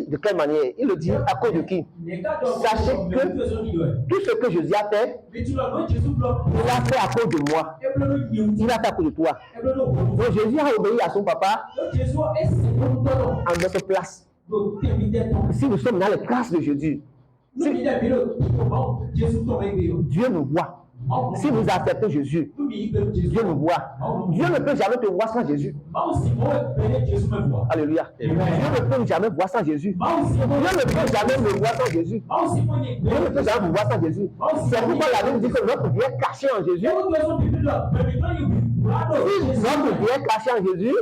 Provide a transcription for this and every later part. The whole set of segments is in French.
de quelle manière? Il le dit à cause de qui? Sachez que tout ce que Jésus a fait, il l'a fait à cause de moi. Il l'a fait à cause de toi. Donc Jésus a obéi à son papa en notre place. Si nous sommes dans les classes de Jésus, Dieu nous voit. Si vous acceptez Jésus, Dieu nous voit. Dieu ne peut jamais te voir sans Jésus. Alléluia. Dieu ne peut jamais voir sans Jésus. Dieu ne peut jamais me voir sans Jésus. Dieu ne peut jamais me voir sans Jésus. C'est pourquoi la Bible dit que notre vie est cachée en Jésus. Si notre vie est cachée en Jésus,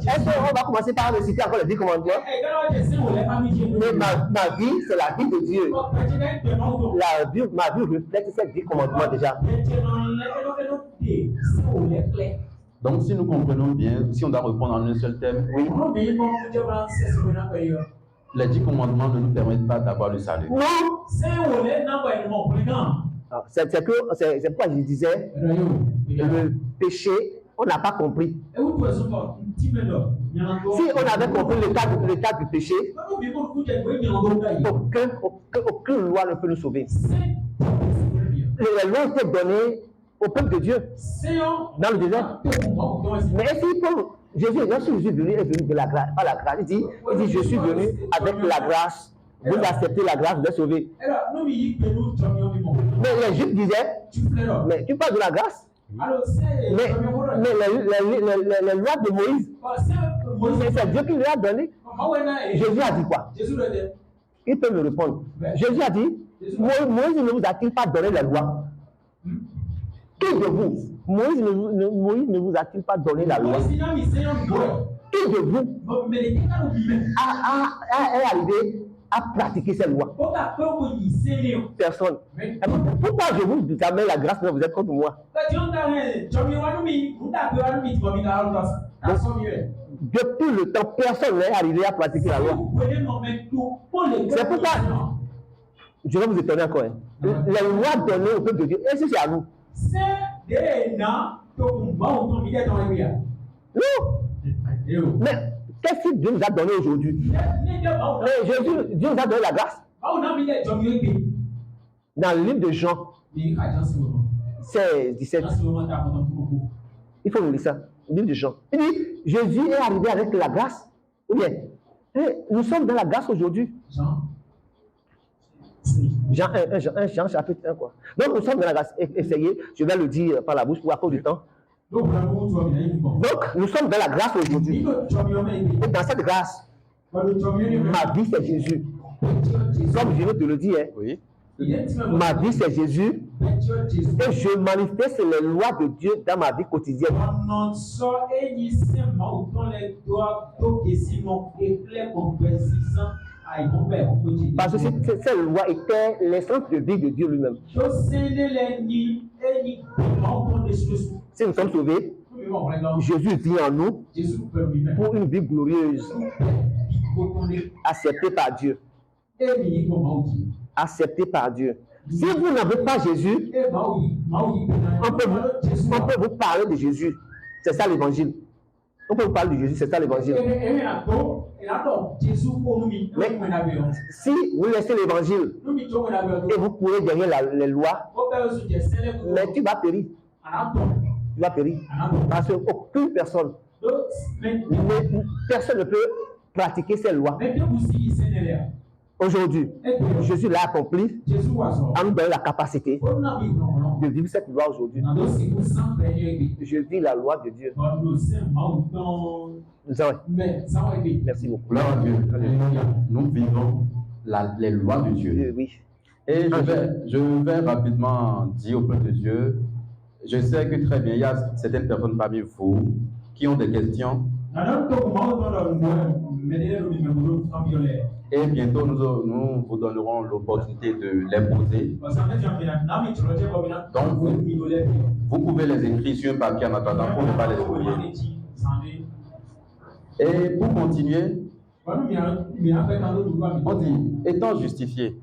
est-ce qu'on va commencer par le citer encore les 10 commandements? Mais ma vie, c'est la vie de Dieu. Ma vie reflète ces 10 commandements déjà. Donc, si nous comprenons bien, si on doit répondre en un seul thème, oui. Les 10 commandements ne nous permettent pas d'avoir le salut. Non. C'est pourquoi je disais, le péché, on n'a pas compris. Si on avait compris l'état du péché, aucune loi ne peut nous sauver. Les lois étaient données au peuple de Dieu dans le désert. Mais Jésus est venu de la grâce, par la grâce. Il dit, je suis venu avec la grâce. Vous acceptez la grâce, vous êtes sauvés. Mais les Juifs disaient, mais tu parles de la grâce? Mais les lois de Moïse, c'est Dieu qui lui a donné. Jésus a dit quoi? Il peut me répondre. Jésus a dit, Moïse ne vous a-t-il pas donné la loi? Qui de vous? Moïse ne vous a-t-il pas donné la loi? Qui de vous est arrivé à pratiquer cette loi? Personne. Pourquoi je vous amène la grâce mais vous êtes contre moi? Depuis le temps, personne n'est arrivé à pratiquer la loi. C'est pourquoi je vais vous étonner encore. Les lois données au peuple de Dieu, est-ce que c'est à nous? Non. Mais qu'est-ce que Dieu nous a donné aujourd'hui? Dieu nous a donné la grâce. Dans le livre de Jean, c'est 17. Il faut nous lire ça. Le livre de Jean. Il dit, Jésus est arrivé avec la grâce. Ou bien, nous sommes dans la grâce aujourd'hui. Jean chapitre 1 quoi. Donc nous sommes dans la grâce. Essayez, je vais le dire par la bouche pour à cause du temps. Donc nous sommes dans la grâce aujourd'hui. Et dans cette grâce, ma vie c'est Jésus. Comme je viens de le dire, oui. Ma vie c'est Jésus. Et je manifeste les lois de Dieu dans ma vie quotidienne. Parce que cette loi était l'essence de vie de Dieu lui-même. Si nous sommes sauvés, Jésus vit en nous pour une vie glorieuse, acceptée par Dieu. Acceptée par Dieu. Si vous n'avez pas Jésus, on peut vous parler de Jésus. C'est ça l'évangile. On peut vous parler de Jésus, c'est ça l'évangile. Mais si vous laissez l'évangile et vous courez derrière les lois, mais tu vas périr. Tu vas périr. Parce qu'aucune personne, personne ne peut pratiquer ces lois. Aujourd'hui, Jésus l'a accompli en nous donnant la capacité de vivre cette loi aujourd'hui. Je vis la loi de Dieu. Merci beaucoup. Gloire à Dieu. Nous vivons les lois de Dieu. Oui. Et je vais rapidement dire au peuple de Dieu, je sais que très bien, il y a certaines personnes parmi vous qui ont des questions. Et bientôt, nous vous donnerons l'opportunité de les poser. Donc, vous pouvez les écrire sur un papier en attendant pour ne pas les oublier. Et pour continuer, on dit, étant justifié,